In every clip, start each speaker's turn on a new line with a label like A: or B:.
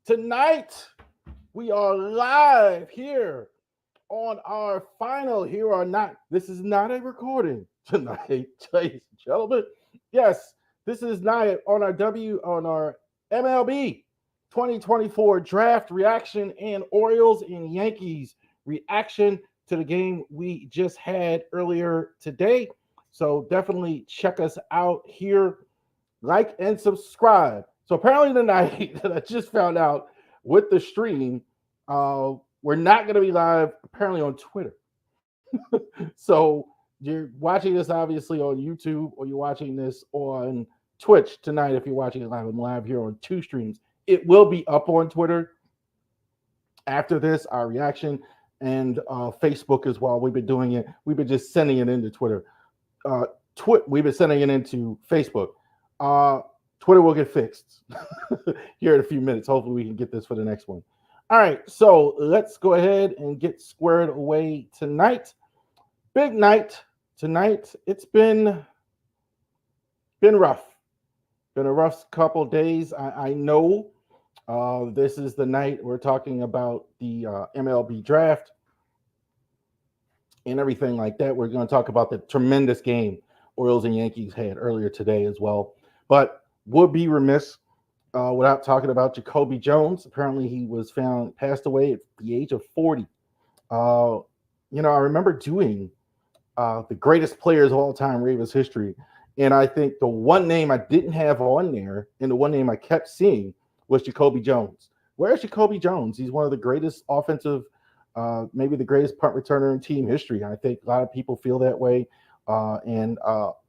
A: Tonight, we are live here on our final. This is not a recording tonight, ladies and gentlemen. Yes, this is not on our MLB 2024 draft reaction and Orioles and Yankees reaction to the game we just had earlier today. So definitely check us out here, like and subscribe. So apparently tonight that I just found out with the stream, we're not going to be live apparently on Twitter. So you're watching this obviously on YouTube or you're watching this on Twitch tonight. If you're watching it live, I'm live here on two streams. It will be up on Twitter after this, our reaction, and Facebook as well. We've been doing it. We've been just sending it into Twitter. We've been sending it into Facebook. Twitter will get fixed here in a few minutes. Hopefully, we can get this for the next one. All right, so let's go ahead and get squared away tonight. Big night tonight. It's been rough. Been a rough couple days. I know this is the night we're talking about the MLB draft and everything like that. We're going to talk about the tremendous game Orioles and Yankees had earlier today as well. But would be remiss without talking about Jacoby Jones. Apparently, he was found passed away at the age of 40. I remember doing the greatest players of all time, Ravens history. And I think the one name I didn't have on there and the one name I kept seeing was Jacoby Jones. Where's Jacoby Jones? He's one of the greatest offensive, maybe the greatest punt returner in team history. I think a lot of people feel that way.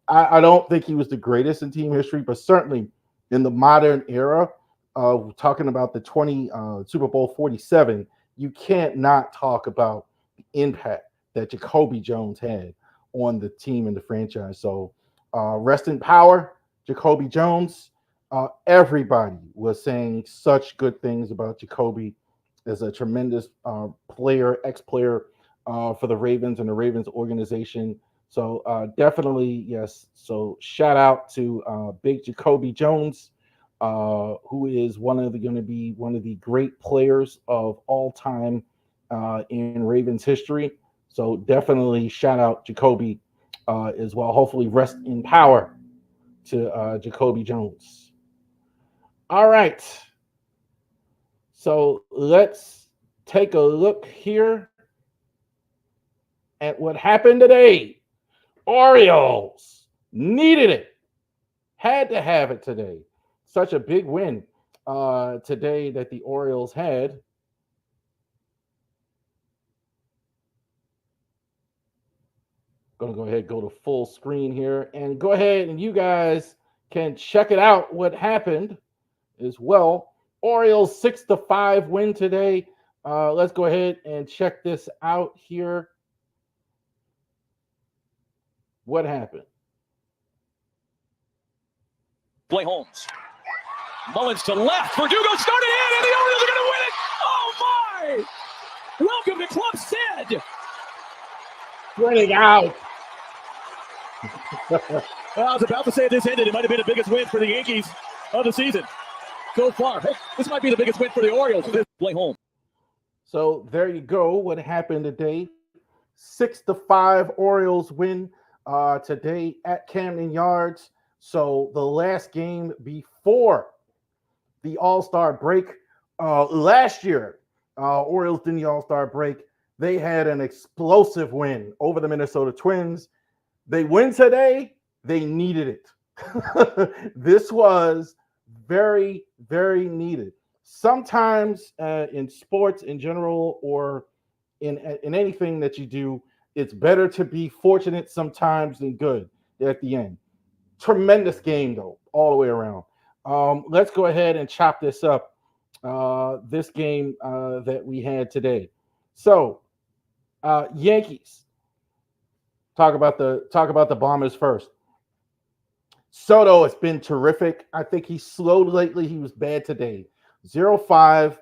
A: I don't think he was the greatest in team history, but certainly in the modern era of talking about the 20 Super Bowl 47, you can't not talk about the impact that Jacoby Jones had on the team and the franchise. So rest in power, Jacoby Jones. Everybody was saying such good things about Jacoby as a tremendous ex-player for the Ravens and the Ravens organization. So definitely, yes. So shout out to Big Jacoby Jones, who is going to be one of the great players of all time in Ravens history. So definitely shout out Jacoby as well. Hopefully, rest in power to Jacoby Jones. All right. So let's take a look here at what happened today. Orioles needed it, had to have it today. Such a big win today that the Orioles had. Going to go ahead, go to full screen here, and go ahead and you guys can check it out what happened as well. Orioles 6-5 win today. Let's go ahead and check this out here. What happened?
B: Play Holmes. Mullins to left. Verdugo started in, and the Orioles are going to win it. Oh, my! Welcome to Club Stead.
A: Running out.
B: I was about to say this ended. It might have been the biggest win for the Yankees of the season so far. Hey, this might be the biggest win for the Orioles. Play home.
A: So there you go. What happened today? 6-5 Orioles win today at Camden Yards. So the last game before the All-Star break last year, Orioles did the All-Star break. They had an explosive win over the Minnesota Twins. They win today. They needed it. This was very, very needed. Sometimes in sports in general or in anything that you do, it's better to be fortunate sometimes than good at the end. Tremendous game, though, all the way around. Let's go ahead and chop this up, this game that we had today. So, Yankees. Talk about the Bombers first. Soto has been terrific. I think he's slowed lately. He was bad today. 0-5,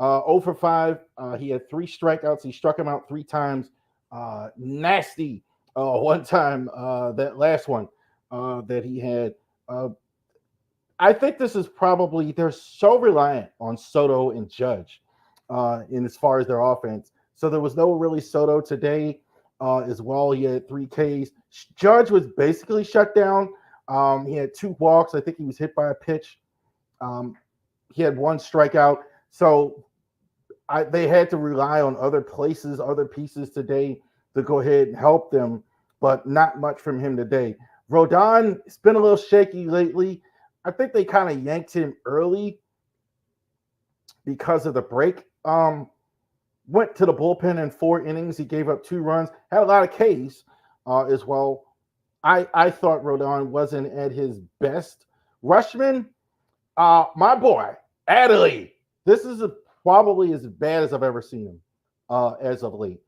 A: 0 for 5. He had 3 strikeouts. He struck him out 3 times. Nasty one time, that last one that he had. I think this is probably they're so reliant on Soto and Judge in as far as their offense. So there was no really Soto today as well. He had 3 Ks. Judge was basically shut down. He had 2 walks. I think he was hit by a pitch. Um, he had 1 strikeout. So they had to rely on other places, other pieces today to go ahead and help them, but not much from him today. Rodon, it's been a little shaky lately. I think they kind of yanked him early because of the break. Went to the bullpen in 4 innings. He gave up 2 runs, had a lot of Ks as well. I thought Rodon wasn't at his best. Rushman, my boy, Adley. This is probably as bad as I've ever seen him as of late.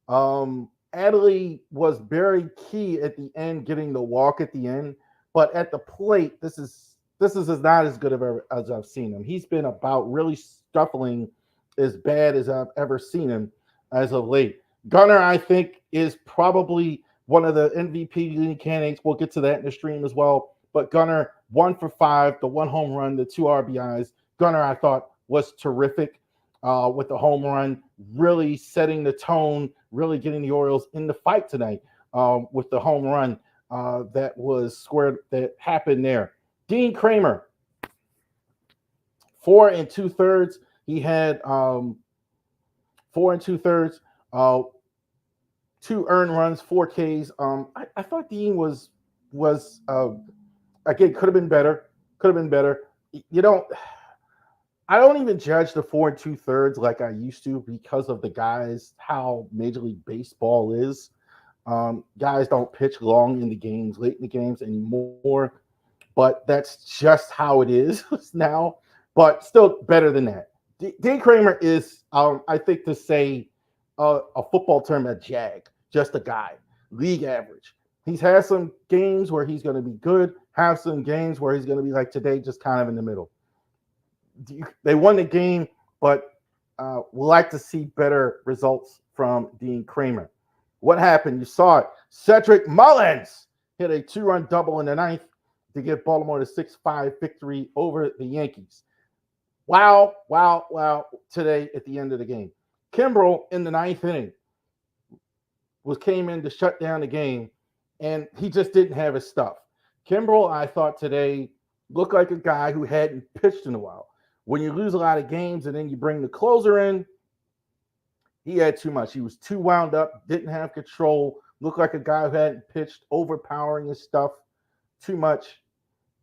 A: Adley was very key at the end, getting the walk at the end, but at the plate, this is not as good as I've seen him. He's been about really scuffling as bad as I've ever seen him as of late. Gunnar, I think, is probably one of the MVP leading candidates. We'll get to that in the stream as well. But Gunnar, 1 for 5, the 1 home run, the 2 RBIs. Gunnar, I thought, was terrific with the home run, really setting the tone, really getting the Orioles in the fight tonight with the home run that was squared, that happened there. Dean Kramer, 4 2/3. He had 4 2/3, 2 earned runs, 4 Ks. I thought Dean was again, could have been better. I don't even judge the 4 2/3 like I used to because of the guys, how Major League Baseball is. Guys don't pitch long in the games, late in the games anymore, but that's just how it is now. But still better than that. Dean Kramer is, I think, to say a football term, a jag, just a guy, league average. He's had some games where he's going to be good, have some games where he's going to be like today, just kind of in the middle. They won the game, but we'd like to see better results from Dean Kramer. What happened? You saw it. Cedric Mullins hit a 2-run double in the 9th to give Baltimore the 6-5 victory over the Yankees. Wow today at the end of the game. Kimbrel in the 9th inning came in to shut down the game, and he just didn't have his stuff. Kimbrel, I thought today, looked like a guy who hadn't pitched in a while. When you lose a lot of games and then you bring the closer in, he had too much. He was too wound up, didn't have control, looked like a guy who hadn't pitched, overpowering his stuff. Too much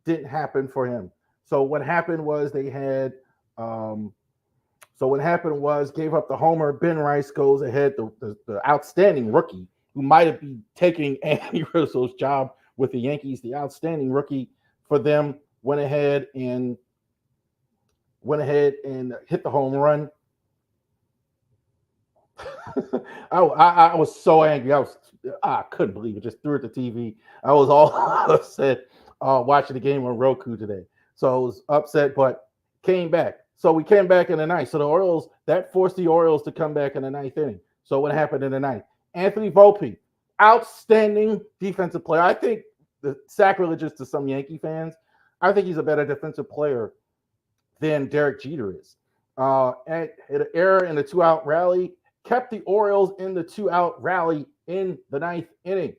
A: didn't happen for him. So what happened was gave up the homer. Ben Rice goes ahead, the outstanding rookie who might have been taking Andy Rizzo's job with the Yankees, the outstanding rookie for them, went ahead and hit the home run. I was so angry. I couldn't believe it. Just threw it at the TV. I was all upset watching the game on Roku today. So I was upset, but came back. So we came back in the 9th. So the Orioles, that forced the Orioles to come back in the 9th inning. So what happened in the 9th? Anthony Volpe, outstanding defensive player. I think the sacrilegious to some Yankee fans, I think he's a better defensive player than Derek Jeter is. Had an error in the 2-out rally, kept the Orioles in the 2-out rally in the 9th inning.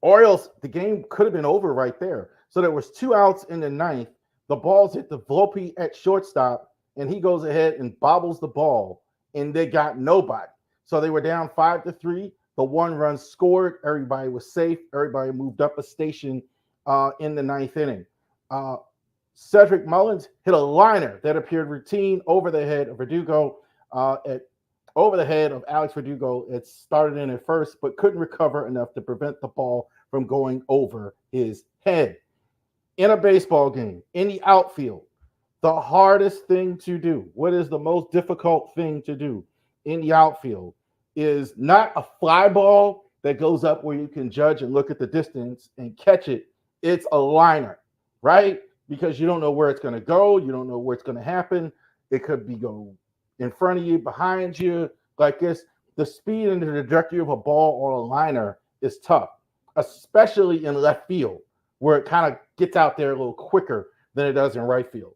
A: Orioles, the game could have been over right there. So there was 2 outs in the 9th. The balls hit the Volpe at shortstop, and he goes ahead and bobbles the ball, and they got nobody. So they were down 5-3. The 1 run scored. Everybody was safe. Everybody moved up a station in the 9th inning. Cedric Mullins hit a liner that appeared routine over the head of Verdugo, over the head of Alex Verdugo. It started in at first, but couldn't recover enough to prevent the ball from going over his head. In a baseball game, in the outfield, the hardest thing to do, what is the most difficult thing to do in the outfield, is not a fly ball that goes up where you can judge and look at the distance and catch it. It's a liner, right? Because you don't know where it's going to go. You don't know where it's going to happen. It could be go in front of you, behind you, like this. The speed and the trajectory of a ball or a liner is tough, especially in left field. where it kind of gets out there a little quicker than it does in right field.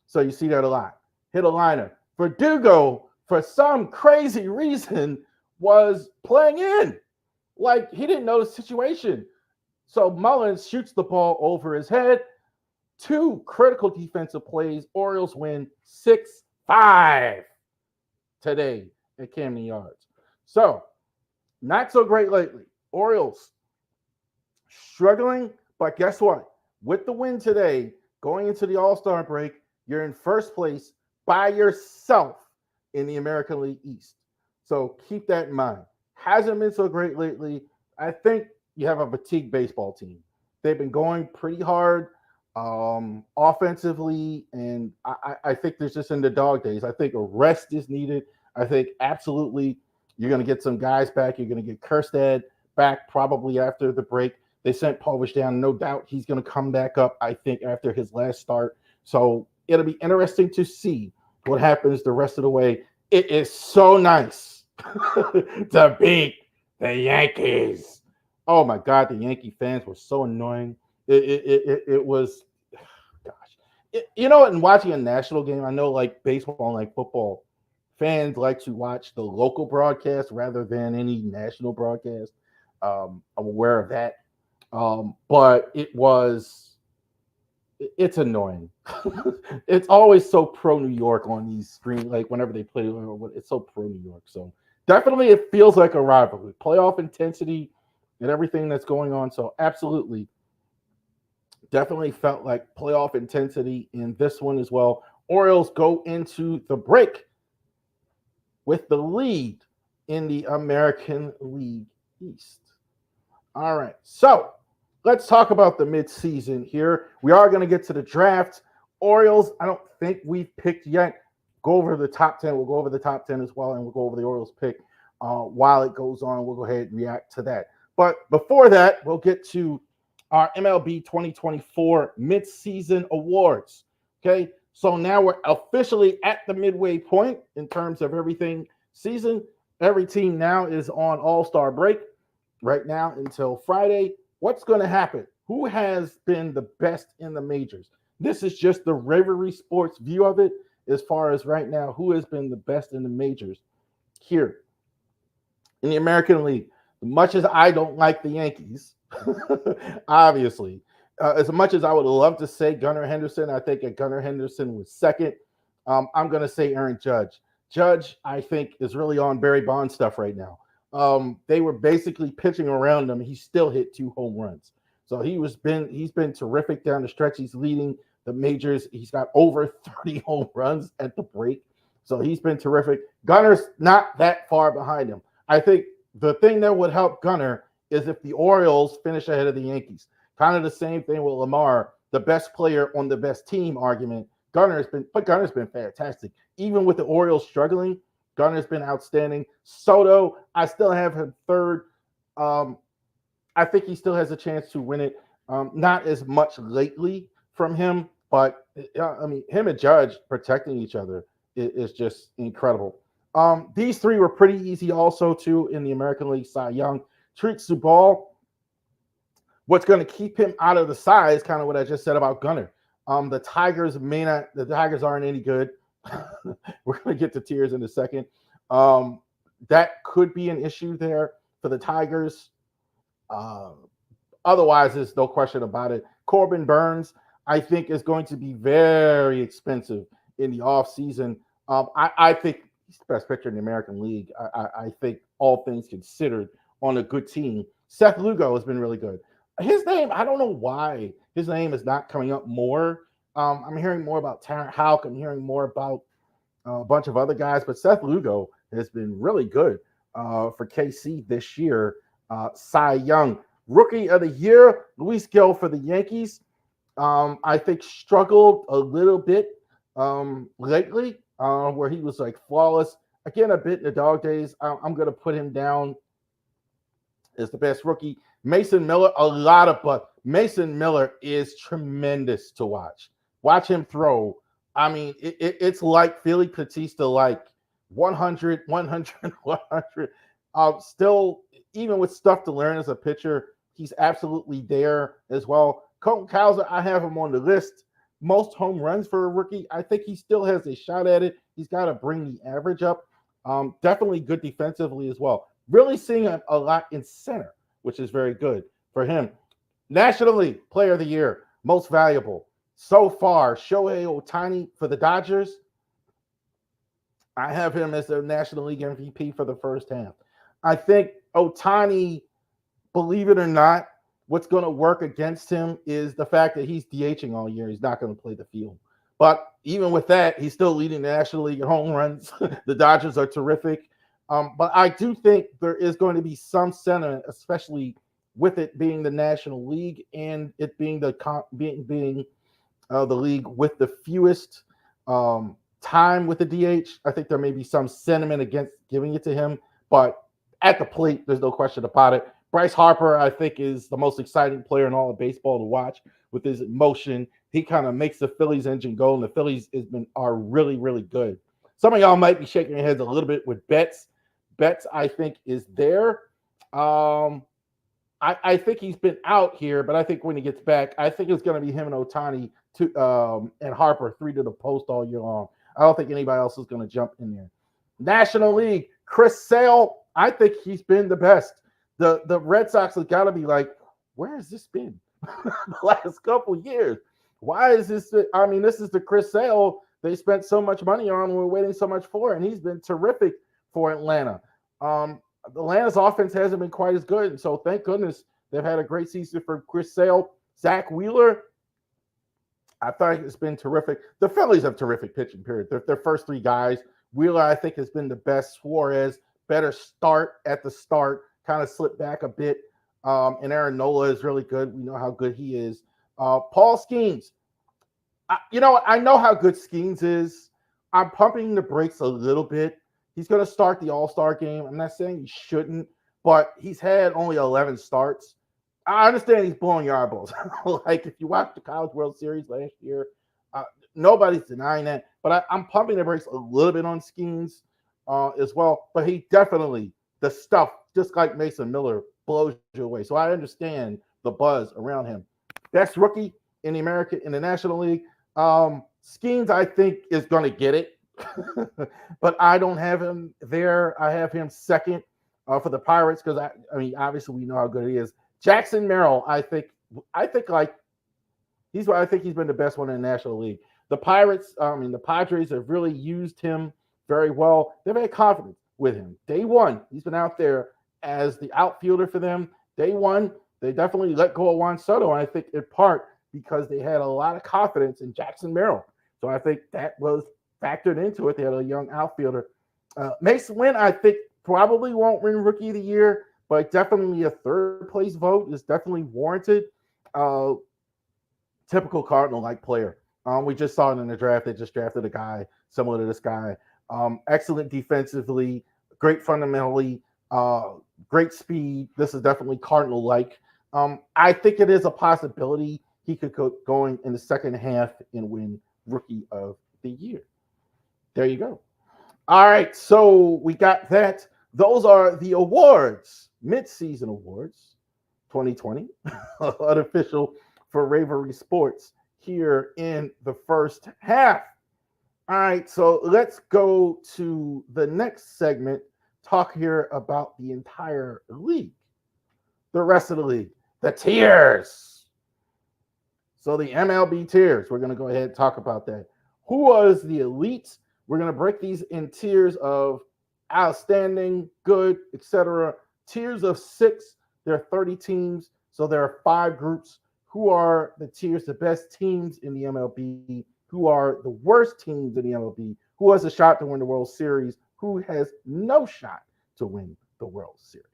A: So you see that a lot. Hit a liner. Verdugo, for some crazy reason, was playing in. Like he didn't know the situation. So Mullins shoots the ball over his head. 2 critical defensive plays. Orioles win 6-5 today at Camden Yards. So, not so great lately. Orioles struggling, but guess what? With the win today, going into the All-Star break, you're in first place by yourself in the American League East. So keep that in mind. Hasn't been so great lately. I think you have a fatigued baseball team. They've been going pretty hard offensively, and I think there's just in the dog days. I think a rest is needed. I think absolutely you're going to get some guys back. You're going to get Kerstad back probably after the break. They sent Povich down. No doubt he's going to come back up, I think, after his last start. So it'll be interesting to see what happens the rest of the way. It is so nice to beat the Yankees. Oh, my God, the Yankee fans were so annoying. It was, gosh. You know, in watching a national game, I know like baseball and like football, fans like to watch the local broadcast rather than any national broadcast. I'm aware of that. But it's annoying. It's always so pro New York on these screens, like whenever they play, it's so pro New York. So definitely it feels like a rivalry, playoff intensity and everything that's going on. So absolutely, definitely felt like playoff intensity in this one as well. Orioles go into the break with the lead in the American League East. All right, so let's talk about the midseason here. We are going to get to the draft. Orioles, I don't think we've picked yet. Go over the top 10. We'll go over the top 10 as well, and we'll go over the Orioles pick while it goes on. We'll go ahead and react to that. But before that, we'll get to our MLB 2024 midseason awards. Okay, so now we're officially at the midway point in terms of everything season. Every team now is on All-Star break right now until Friday. What's going to happen? Who has been the best in the majors? This is just the Rivalry Sports view of it as far as right now, who has been the best in the majors here in the American League. Much as I don't like the Yankees, obviously, as much as I would love to say Gunnar Henderson, I think that Gunnar Henderson was second. I'm going to say Aaron Judge. Judge, I think, is really on Barry Bonds stuff right now. They were basically pitching around him. He still hit 2 home runs. So he's been terrific down the stretch. He's leading the majors. He's got over 30 home runs at the break. So he's been terrific. Gunner's not that far behind him. I think the thing that would help Gunnar is if the Orioles finish ahead of the Yankees. Kind of the same thing with Lamar, the best player on the best team argument. Gunner's been fantastic. Even with the Orioles struggling, Gunner's been outstanding. Soto, I still have him third. I think he still has a chance to win it. Not as much lately from him, but I mean, him and Judge protecting each other is just incredible. These 3 were pretty easy also, too, in the American League. Cy Young. Tariq Subban, what's going to keep him out of the side is kind of what I just said about Gunnar. The Tigers aren't any good. We're going to get to tears in a second. That could be an issue there for the Tigers. Otherwise, there's no question about it. Corbin Burns, I think, is going to be very expensive in the offseason. I think he's the best pitcher in the American League. I think all things considered on a good team. Seth Lugo has been really good. His name, I don't know why his name is not coming up more. I'm hearing more about Terrence Houck. I'm hearing more about a bunch of other guys, but Seth Lugo has been really good for KC this year. Cy Young, Rookie of the Year, Luis Gil for the Yankees. I think struggled a little bit lately, where he was like flawless. Again, a bit in the dog days. I'm going to put him down as the best rookie. Mason Miller, Mason Miller is tremendous to watch. Watch him throw. I mean, it's like Philly Batista, like 100. Still, even with stuff to learn as a pitcher, he's absolutely there as well. Colton Cowser, I have him on the list. Most home runs for a rookie. I think he still has a shot at it. He's got to bring the average up. Definitely good defensively as well. Really seeing a lot in center, which is very good for him. National League Player of the Year, most valuable. So far, Shohei Ohtani for the Dodgers. I have him as the National League MVP for the first half. I think Ohtani, believe it or not, what's going to work against him is the fact that he's DHing all year. He's not going to play the field. But even with that, he's still leading the National League in home runs. The Dodgers are terrific. But I do think there is going to be some sentiment, especially with it being the National League and it being the league with the fewest time with the DH. I think there may be some sentiment against giving it to him. But at the plate, there's no question about it. Bryce Harper, I think, is the most exciting player in all of baseball to watch with his emotion. He kind of makes the Phillies engine go, and the Phillies are really, really good. Some of y'all might be shaking your heads a little bit with Betts. Betts, I think, is there. I think he's been out here, but I think when he gets back, I think it's going to be him and Ohtani and Harper, 3 to the post all year long. I don't think anybody else is going to jump in there. National League, Chris Sale, I think he's been the best. The Red Sox have got to be like, where has this been the last couple years? Why is this? I mean, this is the Chris Sale they spent so much money on. We're waiting so much for, and he's been terrific for Atlanta. Atlanta's offense hasn't been quite as good, and so thank goodness they've had a great season for Chris Sale. Zach Wheeler, I thought it's been terrific. The Phillies have terrific pitching, period. Their first 3 guys. Wheeler, I think, has been the best. Suarez, better start at the start, kind of slipped back a bit. And Aaron Nola is really good. We know how good he is. Paul Skeens. I know how good Skeens is. I'm pumping the brakes a little bit. He's going to start the All-Star game. I'm not saying he shouldn't, but he's had only 11 starts. I understand he's blowing your eyeballs. Like if you watch the College World Series last year, nobody's denying that. But I'm pumping the brakes a little bit on Skeens as well. But he definitely, the stuff, just like Mason Miller, blows you away. So I understand the buzz around him. Best rookie in the National League. Skeens, I think, is going to get it. But I don't have him there. I have him second for the Pirates because I mean, obviously we know how good he is. Jackson Merrill, I think he's been the best one in the National League. The Padres have really used him very well. They've had confidence with him. Day one, he's been out there as the outfielder for them. Day one, they definitely let go of Juan Soto, and I think in part because they had a lot of confidence in Jackson Merrill. So I think that was factored into it. They had a young outfielder. Mason Wynn, I think, probably won't win Rookie of the Year, but definitely a third-place vote is definitely warranted. Typical Cardinal-like player. We just saw it in the draft. They just drafted a guy similar to this guy. Excellent defensively, great fundamentally, great speed. This is definitely Cardinal-like. I think it is a possibility he could go going in the second half and win Rookie of the Year. There you go. All right, so we got that. Those are the awards, mid-season awards, 2020, unofficial for Ravery Sports here in the first half. All right, so let's go to the next segment, talk here about the entire league, the rest of the league, the tiers. So the MLB tiers, we're going to go ahead and talk about that. Who was the elite? We're going to break these in tiers of outstanding, good, etc. Tiers of 6. There are 30 teams, so there are 5 groups. Who are the tiers, the best teams in the MLB? Who are the worst teams in the MLB? Who has a shot to win the World Series? Who has no shot to win the World Series?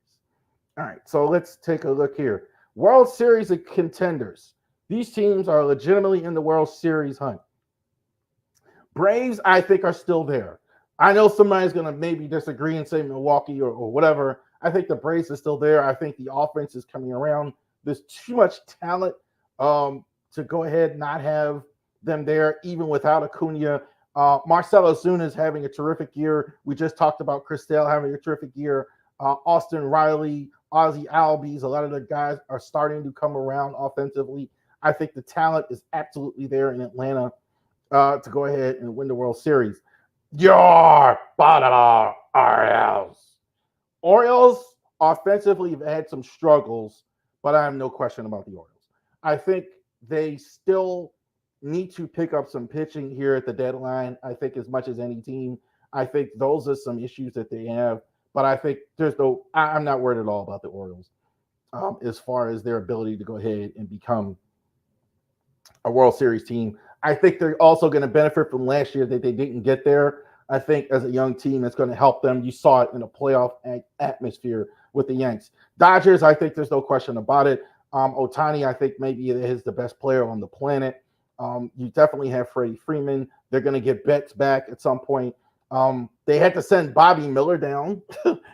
A: All right, so let's take a look here. World Series of contenders. These teams are legitimately in the World Series hunt. Braves, I think, are still there. I know somebody's going to maybe disagree and say Milwaukee or whatever. I think the Braves are still there. I think the offense is coming around. There's too much talent to go ahead and not have them there, even without Acuna. Marcell Ozuna is having a terrific year. We just talked about Chris Sale having a terrific year. Austin Riley, Ozzie Albies, a lot of the guys are starting to come around offensively. I think the talent is absolutely there in Atlanta to go ahead and win the World Series. Your Baltimore Orioles. Orioles offensively have had some struggles, but I have no question about the Orioles. I think they still need to pick up some pitching here at the deadline. I think as much as any team, I think those are some issues that they have. But I think I'm not worried at all about the Orioles as far as their ability to go ahead and become a World Series team. I think they're also going to benefit from last year that they didn't get there. I think as a young team, it's going to help them. You saw it in a playoff atmosphere with the Yanks. Dodgers, I think there's no question about it. Ohtani, I think maybe is the best player on the planet. You definitely have Freddie Freeman. They're going to get Betts back at some point. They had to send Bobby Miller down,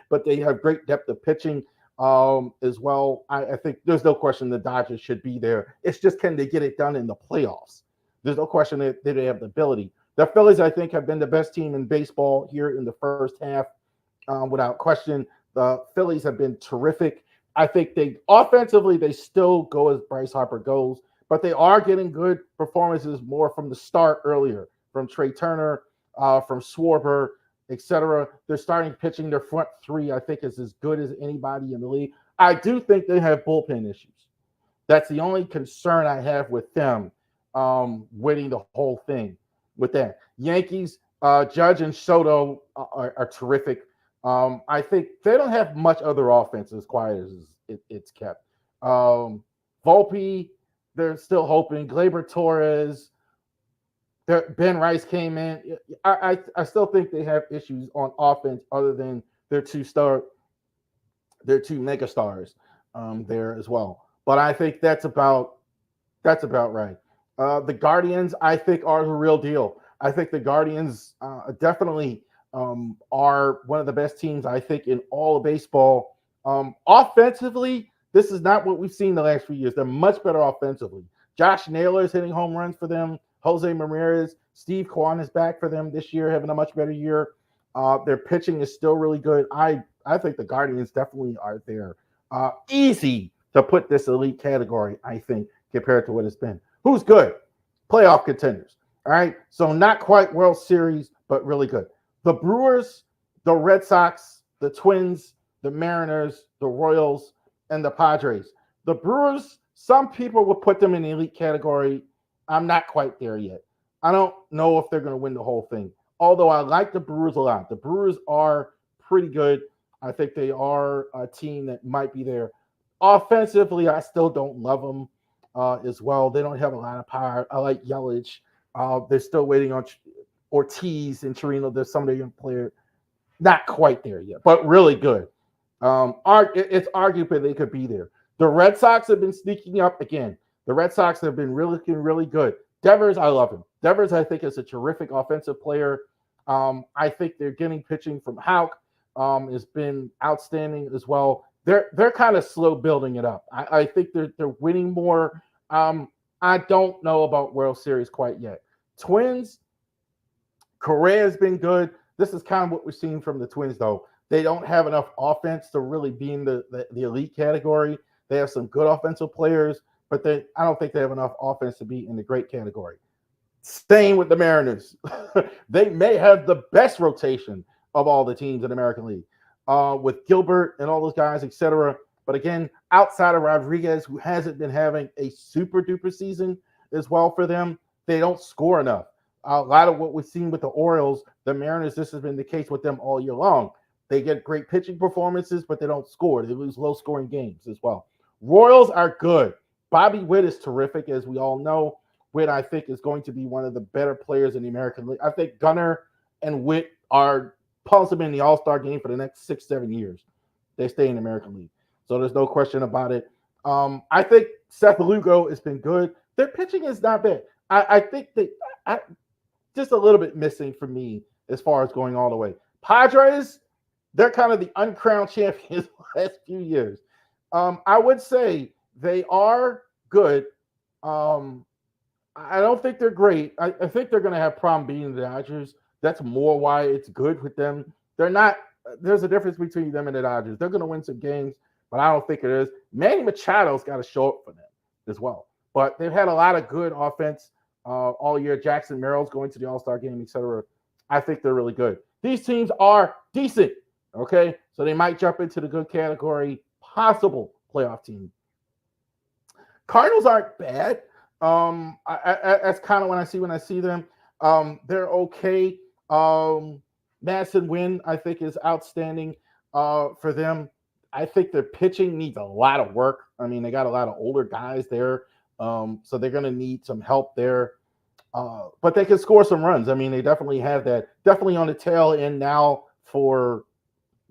A: but they have great depth of pitching as well. I think there's no question the Dodgers should be there. It's just, can they get it done in the playoffs? There's no question that they have the ability. The Phillies, I think, have been the best team in baseball here in the first half, without question. The Phillies have been terrific. I think they offensively, they still go as Bryce Harper goes, but they are getting good performances more from the start earlier, from Trey Turner, from Schwarber, etc. They're starting pitching. Their front three, I think, is as good as anybody in the league. I do think they have bullpen issues. That's the only concern I have with them winning the whole thing. With that, Yankees, Judge and Soto are terrific. I think they don't have much other offense as quiet as it's kept. Volpe, they're still hoping. Gleyber Torres, Ben Rice came in. I still think they have issues on offense other than their two mega stars there as well. But I think that's about right. The Guardians, I think, are the real deal. I think the Guardians definitely are one of the best teams, I think, in all of baseball. Offensively, this is not what we've seen the last few years. They're much better offensively. Josh Naylor is hitting home runs for them. Jose Ramirez, Steve Kwan is back for them this year, having a much better year. Their pitching is still really good. I think the Guardians definitely are there. Easy to put this elite category, I think, compared to what it's been. Who's good? Playoff contenders. All right. So not quite World Series, but really good. The Brewers, the Red Sox, the Twins, the Mariners, the Royals, and the Padres. The Brewers, some people would put them in the elite category. I'm not quite there yet. I don't know if they're going to win the whole thing. Although I like the Brewers a lot. The Brewers are pretty good. I think they are a team that might be there. Offensively, I still don't love them. As well. They don't have a lot of power. I like Yelich. They're still waiting on Ortiz and Chirino. There's some of their young players. Not quite there yet, but really good. It's arguable they could be there. The Red Sox have been sneaking up again. The Red Sox have been really good. Devers, I love him. Devers, I think, is a terrific offensive player. I think they're getting pitching from Houck. Has been outstanding as well. They're kind of slow building it up. I think they're winning more. I don't know about World Series quite yet. Twins, Correa has been good. This is kind of what we're seeing from the Twins, though. They don't have enough offense to really be in the elite category. They have some good offensive players, but I don't think they have enough offense to be in the great category. Same with the Mariners. They may have the best rotation of all the teams in the American League. With Gilbert and all those guys, etc. But again, outside of Rodriguez, who hasn't been having a super duper season as well for them, they don't score enough. A lot of what we've seen with the Orioles, the Mariners, this has been the case with them all year long. They get great pitching performances, but they don't score. They lose low-scoring games as well. Royals are good. Bobby Witt is terrific, as we all know. Witt, I think, is going to be one of the better players in the American League. I think Gunnar and Witt are possibly in the All-Star game for the next 6-7 years. They stay in the American League. So there's no question about it. I think Seth Lugo has been good. Their pitching is not bad. I think just a little bit missing for me as far as going all the way. Padres, they're kind of the uncrowned champions the last few years. I would say they are good. I don't think they're great. I think they're going to have problem beating the Dodgers. That's more why it's good with them. They're not. There's a difference between them and the Dodgers. They're going to win some games, but I don't think it is. Manny Machado's got to show up for them as well. but they've had a lot of good offense all year. Jackson Merrill's going to the All-Star game, etc. I think they're really good. These teams are decent, okay? So they might jump into the good category, possible playoff team. Cardinals aren't bad. That's kind of when I see them. They're okay. Madison Wynn, I think, is outstanding for them. I think their pitching needs a lot of work. I mean, they got a lot of older guys there, so they're going to need some help there. But they can score some runs. I mean, they definitely have that. Definitely on the tail end now for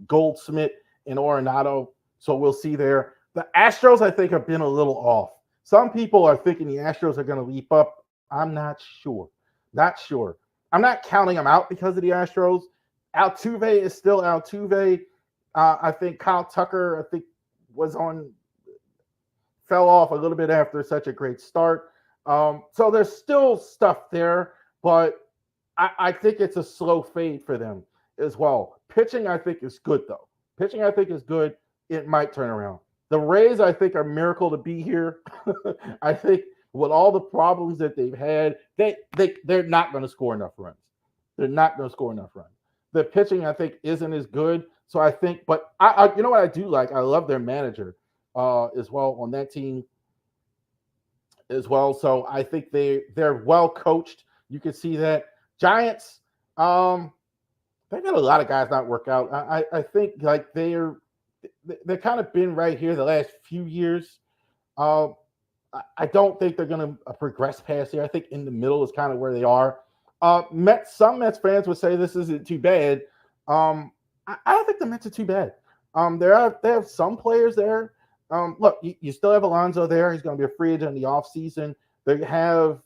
A: Goldschmidt and Arenado. So we'll see there. The Astros, I think, have been a little off. Some people are thinking the Astros are going to leap up. I'm not sure. Not sure. I'm not counting them out because of the Astros. Altuve is still Altuve. I think Kyle Tucker, fell off a little bit after such a great start. So there's still stuff there, but I think it's a slow fade for them as well. Pitching, I think, is good, though. Pitching, I think, is good. It might turn around. The Rays, I think, are a miracle to be here. I think with all the problems that they've had, they're not going to score enough runs. They're not going to score enough runs. The pitching, I think, isn't as good. So I think, but I you know what I do like? I love their manager as well on that team as well. So I think they're well coached. You can see that. Giants, they got a lot of guys not work out. I think like they're kind of been right here the last few years. I don't think they're going to progress past here. I think in the middle is kind of where they are. Some Mets fans would say this isn't too bad. I don't think the Mets are too bad. They have some players there. Look, you still have Alonso there. He's going to be a free agent in the offseason. They have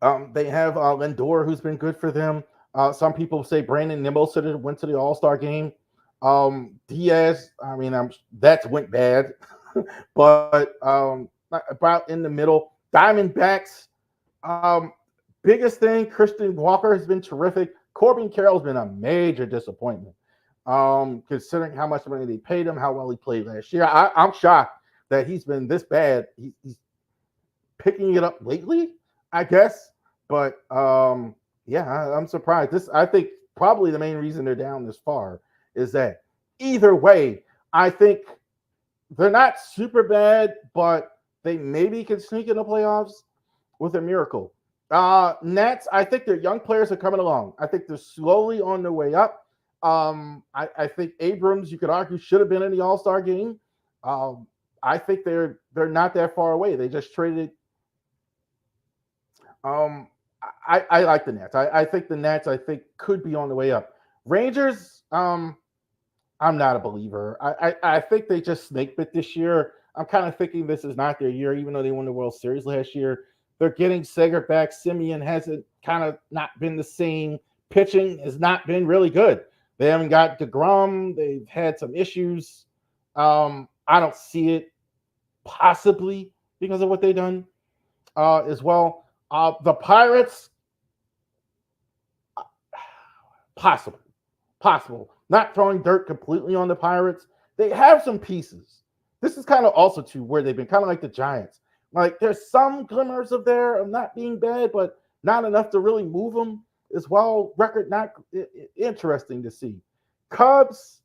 A: Lindor, who's been good for them. Some people say Brandon Nimmo went to the All-Star game. Diaz, I mean, that's went bad, but about in the middle. Diamondbacks, biggest thing, Christian Walker has been terrific. Corbin Carroll's been a major disappointment, considering how much money they paid him, how well he played last year. I'm shocked that he's been this bad. He's picking it up lately, I guess, but yeah, I'm surprised. I think probably the main reason they're down this far is that either way, I think they're not super bad, but they maybe can sneak in the playoffs with a miracle. Nets, I think their young players are coming along. I think they're slowly on their way up. I think Abrams, you could argue, should have been in the All-Star game. I think they're not that far away. They just traded. I like the Nets. I think the Nets, could be on the way up. Rangers, I'm not a believer. I think they just snake bit this year. I'm kind of thinking this is not their year, even though they won the World Series last year. They're getting Sager back. Simeon hasn't kind of not been the same. Pitching has not been really good. They haven't got DeGrom. They've had some issues. I don't see it possibly because of what they've done as well. The Pirates, possible. Not throwing dirt completely on the Pirates. They have some pieces. This is kind of also to where they've been kind of like the Giants. Like there's some glimmers of not being bad, but not enough to really move them as well. Record not interesting to see. Cubs,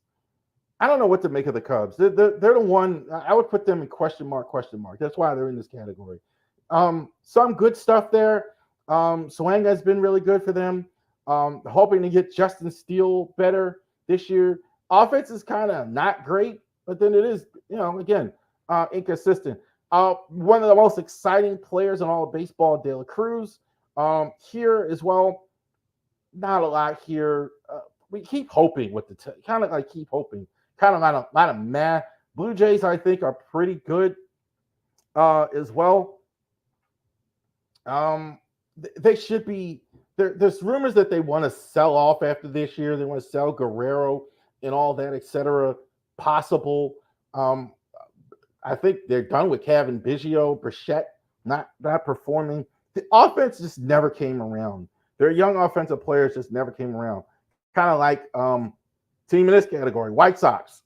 A: I don't know what to make of the Cubs. They're the one I would put them in question mark. That's why they're in this category. Some good stuff there. Swang has been really good for them. Hoping to get Justin Steele better this year. Offense is kind of not great, but then it is, again, inconsistent. One of the most exciting players in all of baseball, De La Cruz, here as well. Not a lot here. We keep hoping with kind of like keep hoping. Kind of a lot of meh. Blue Jays, I think, are pretty good as well. They should be. There's rumors that they want to sell off after this year. They want to sell Guerrero and all that, etc. Possible. I think they're done with Kevin Biggio, Bichette not performing. The offense just never came around. Their young offensive players just never came around. Kind of like team in this category, White Sox.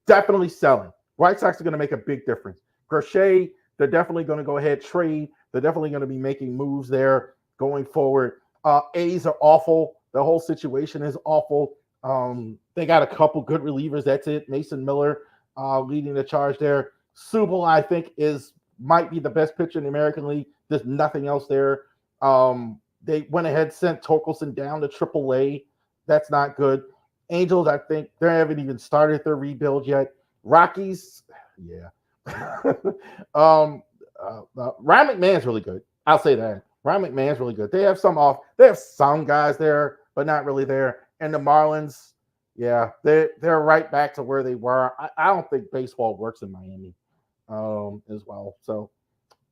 A: Definitely selling. White Sox are going to make a big difference. Crochet, they're definitely going to go ahead trade. They're definitely going to be making moves there going forward. A's are awful. The whole situation is awful. They got a couple good relievers. That's it. Mason Miller leading the charge there. Subel, I think, might be the best pitcher in the American League. There's nothing else there. They went ahead, sent Torkelson down to AAA. That's not good. Angels, I think they haven't even started their rebuild yet. Rockies, yeah. Ryan McMahon's really good. I'll say that. Ryan McMahon's really good. They have some guys there, but not really there. And the Marlins, yeah, they're right back to where they were. I don't think baseball works in Miami as well. So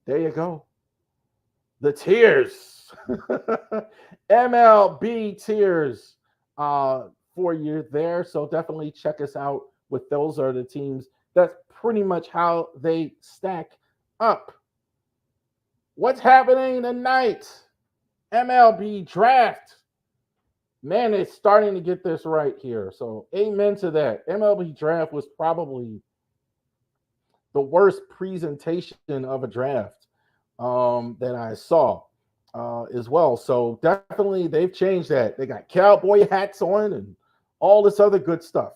A: there you go. The tiers. MLB tiers for you there. So definitely check us out with those are the teams. That's pretty much how they stack up. What's happening tonight? MLB Draft. Man, it's starting to get this right here. So amen to that. MLB Draft was probably the worst presentation of a draft that I saw as well. So definitely they've changed that. They got cowboy hats on and all this other good stuff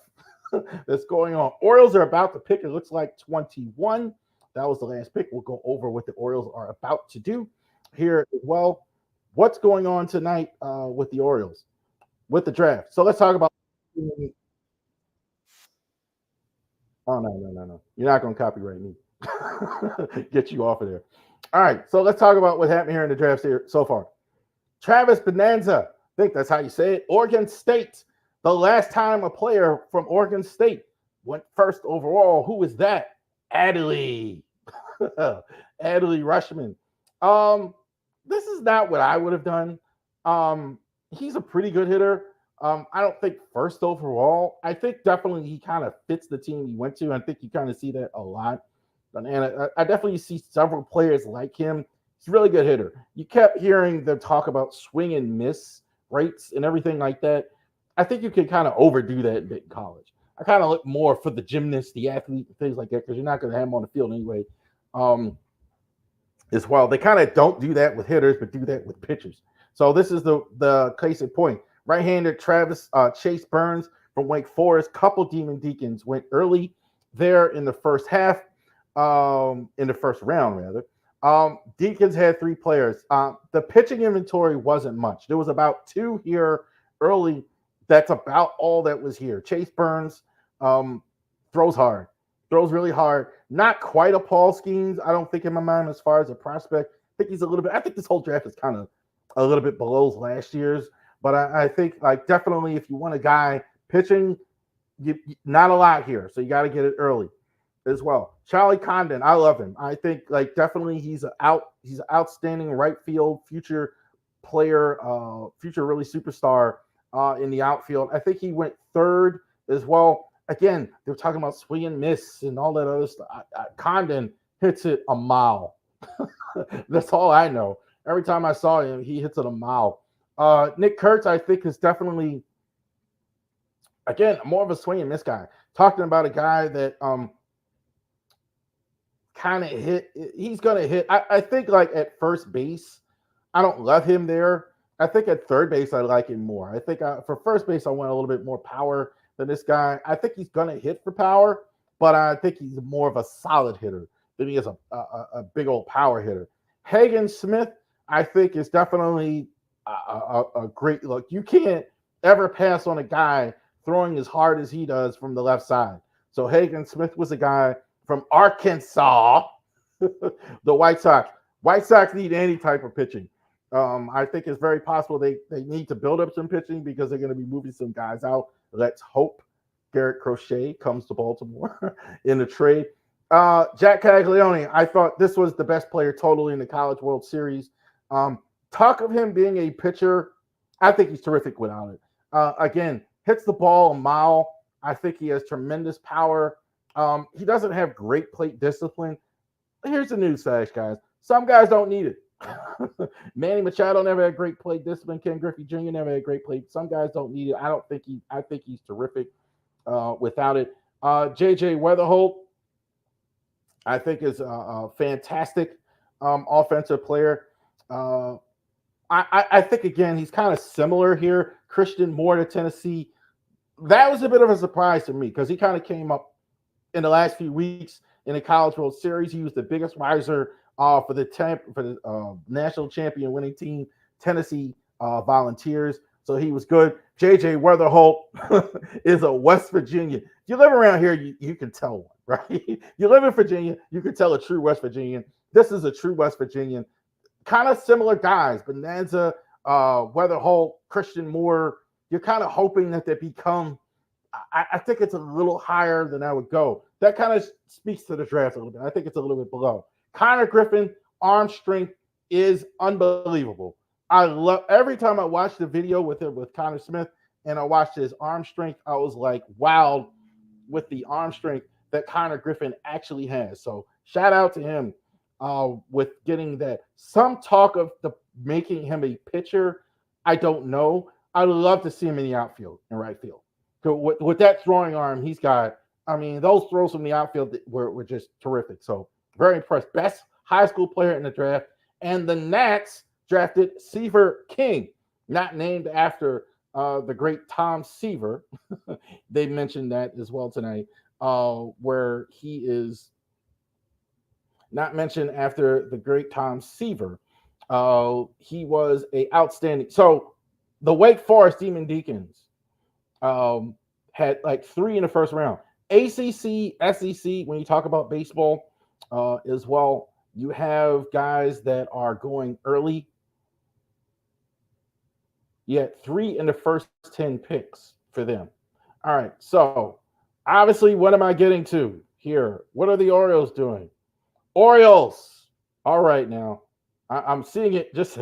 A: that's going on. Orioles are about to pick. It looks like 21. That was the last pick. We'll go over what the Orioles are about to do here as well. What's going on tonight with the Orioles, with the draft? So let's talk about. Oh, no. You're not going to copyright me. Get you off of there. All right. So let's talk about what happened here in the draft here so far. Travis Bonanza, I think that's how you say it. Oregon State. The last time a player from Oregon State went first overall, who was that? Adley. Adley Rushman. This is not what I would have done. He's a pretty good hitter. I don't think first overall. I think definitely he kind of fits the team he went to. I think you kind of see that a lot. And I definitely see several players like him. He's a really good hitter. You kept hearing them talk about swing and miss rates and everything like that. I think you can kind of overdo that in college. I kind of look more for the gymnast, the athlete, and things like that, because you're not going to have them on the field anyway. As well, they kind of don't do that with hitters, but do that with pitchers. So this is the case in point. Right-handed Travis Chase Burns from Wake Forest. Couple Demon Deacons went early there in the first half, in the first round rather. Deacons had 3 players. The pitching inventory wasn't much. There was about 2 here early. That's about all that was here. Chase Burns throws hard, throws really hard. Not quite a Paul Skeens, I don't think, in my mind, as far as a prospect. I think he's a little bit. I think this whole draft is kind of a little bit below last year's. But I think, like, definitely if you want a guy pitching, not a lot here. So you got to get it early as well. Charlie Condon, I love him. I think, like, definitely he's an outstanding right field future player, future really superstar in the outfield. I think he went 3rd as well. Again, they were talking about swing and miss and all that other stuff. Condon hits it a mile. That's all I know. Every time I saw him, he hits it a mile. Nick Kurtz, I think, is definitely, again, more of a swing and miss guy. Talking about a guy that kind of hit. He's going to hit. I think, like, at first base, I don't love him there. I think at third base, I like him more. I think for first base, I want a little bit more power than this guy. I think he's going to hit for power, but I think he's more of a solid hitter than he is a big old power hitter. Hagen Smith, I think, is definitely a great look. You can't ever pass on a guy throwing as hard as he does from the left side. So Hagen Smith was a guy from Arkansas, the White Sox. White Sox need any type of pitching. I think it's very possible they need to build up some pitching because they're going to be moving some guys out. Let's hope Garrett Crochet comes to Baltimore in the trade. Jack Caglione, I thought this was the best player totally in the College World Series. Talk of him being a pitcher, I think he's terrific without it. Again, hits the ball a mile. I think he has tremendous power. He doesn't have great plate discipline. Here's the news flash, guys. Some guys don't need it. Manny Machado never had great plate discipline. Ken Griffey Jr. never had great plate. Some guys don't need it. I think he's terrific without it. JJ Weatherholt, I think is a fantastic offensive player. Uh, I think, again, he's kind of similar here. Christian Moore to Tennessee. That was a bit of a surprise to me because he kind of came up in the last few weeks in the College World Series. He was the biggest riser for the national champion winning team, Tennessee Volunteers. So he was good. J.J. Weatherholt is a West Virginian. If you live around here, you can tell one, right? You live in Virginia, you can tell a true West Virginian. This is a true West Virginian. Kind of similar guys, Bonanza, Weatherholt, Christian Moore. You're kind of hoping that they become. I think it's a little higher than I would go. That kind of speaks to the draft a little bit. I think it's a little bit below. Connor Griffin, arm strength is unbelievable. I love every time I watch the video with Connor Smith and I watched his arm strength, I was like, wow, with the arm strength that Connor Griffin actually has. So shout out to him with getting that. Some talk of making him a pitcher. I don't know. I'd love to see him in the outfield and right field. So with that throwing arm he's got, I mean, those throws from the outfield were just terrific. So very impressed. Best high school player in the draft. And the Nats drafted Seaver King, not named after the great Tom Seaver. They mentioned that as well tonight, where he is not mentioned after the great Tom Seaver. He was a outstanding. So the Wake Forest Demon Deacons had like 3 in the first round. ACC, SEC, when you talk about baseball as well, you have guys that are going early. You had 3 in the first 10 picks for them. All right, so obviously, what am I getting to here? What are the Orioles doing? Orioles. All right, now I'm seeing it just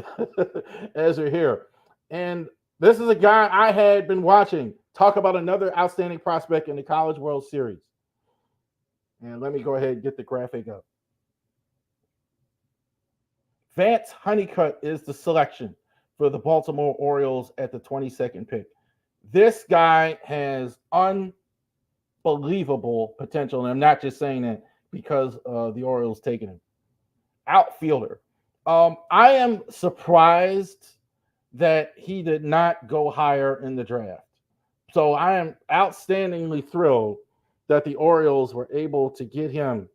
A: as you're here. And this is a guy I had been watching talk about another outstanding prospect in the College World Series. And let me go ahead and get the graphic up. Vance Honeycutt is the selection for the Baltimore Orioles at the 22nd pick. This guy has unbelievable potential, and I'm not just saying that because the Orioles taking him. Outfielder. I am surprised that he did not go higher in the draft. So I am outstandingly thrilled that the Orioles were able to get him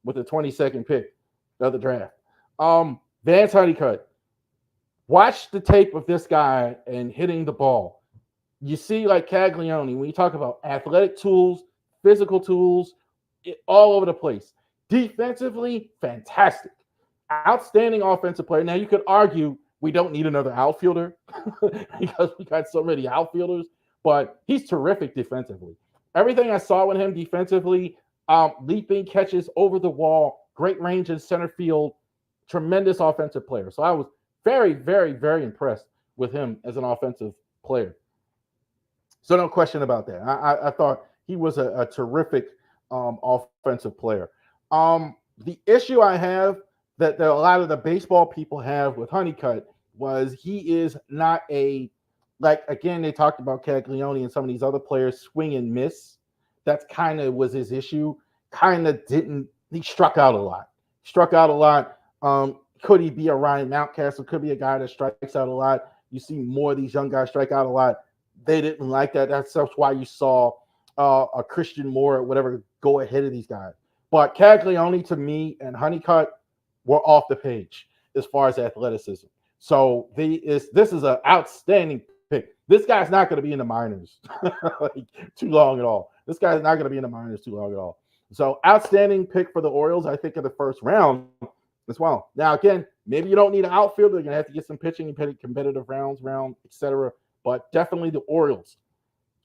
A: with the 22nd pick of the draft. Vance Honeycutt. Watch the tape of this guy and hitting the ball. You see, like Caglione, when you talk about athletic tools, physical tools, all over the place. Defensively, fantastic. Outstanding offensive player. Now, you could argue we don't need another outfielder because we got so many outfielders, but he's terrific defensively. Everything I saw with him defensively, leaping catches over the wall, great range in center field, tremendous offensive player. So I was very, very, very impressed with him as an offensive player. So no question about that. I thought he was a terrific offensive player. The issue I have that a lot of the baseball people have with Honeycutt was he is not again, they talked about Caglione and some of these other players swing and miss. That's kind of was his issue. He struck out a lot. Could he be a Ryan Mountcastle? Could be a guy that strikes out a lot. You see more of these young guys strike out a lot. They didn't like that. That's why you saw a Christian Moore or whatever go ahead of these guys. But Caglione, to me, and Honeycutt were off the page as far as athleticism. So this is an outstanding pick. This guy's not going to be in the minors too long at all. This guy's not going to be in the minors too long at all. So outstanding pick for the Orioles, I think, in the first round as well. Now, again, maybe you don't need an outfielder. You're going to have to get some pitching and competitive round, etc. But definitely the Orioles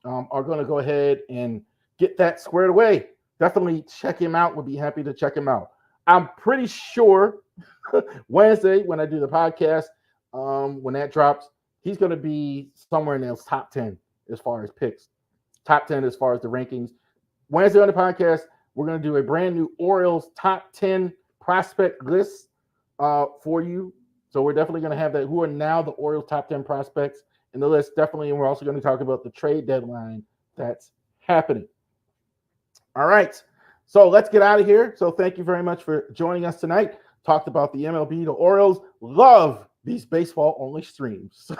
A: are going to go ahead and get that squared away. Definitely check him out. Would be happy to check him out. I'm pretty sure Wednesday when I do the podcast, when that drops, he's going to be somewhere in those top 10 as far as picks, top 10 as far as the rankings. Wednesday on the podcast, we're going to do a brand new Orioles top 10 prospect list for you. So we're definitely going to have that. Who are now the Orioles top 10 prospects in the list? Definitely. And we're also going to talk about the trade deadline that's happening. All right. So let's get out of here. So thank you very much for joining us tonight. Talked about the MLB, the Orioles. Love these baseball-only streams.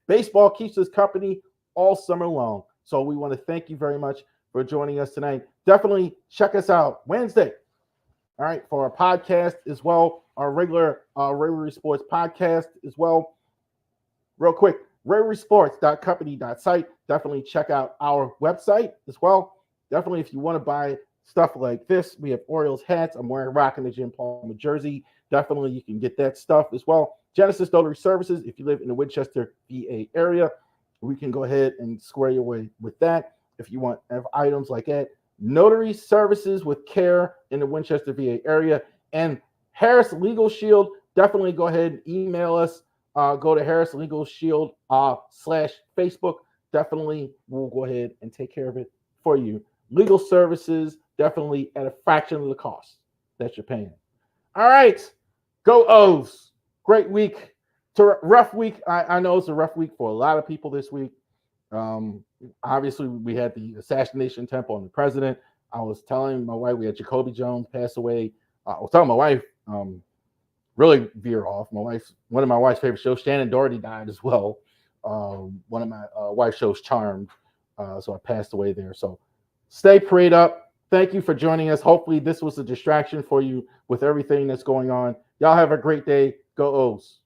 A: Baseball keeps us company all summer long. So we want to thank you very much for joining us tonight. Definitely check us out Wednesday. All right, for our podcast as well, our regular Railroad Sports podcast as well. Real quick, railroadsports.company.site. Definitely check out our website as well. Definitely, if you want to buy stuff like this, we have Orioles hats. I'm rocking the Jim Palmer jersey. Definitely, you can get that stuff as well. Genesis Notary Services, if you live in the Winchester, VA area, we can go ahead and square your way with that. If you want to have items like that, Notary Services with Care in the Winchester, VA area, and Harris Legal Shield. Definitely go ahead and email us. Go to Harris Legal Shield /Facebook. Definitely, we'll go ahead and take care of it for you. Legal services, definitely at a fraction of the cost that you're paying. All right, go O's. Great week. It's a rough week. I know it's a rough week for a lot of people this week. Obviously, we had the assassination attempt on the president. I was telling my wife, we had Jacoby Jones pass away. I was telling my wife, really veer off. One of my wife's favorite shows, Shannon Doherty, died as well. One of my wife's shows, Charmed. So I passed away there. So stay prayed up. Thank you for joining us. Hopefully this was a distraction for you with everything that's going on. Y'all have a great day. Go O's.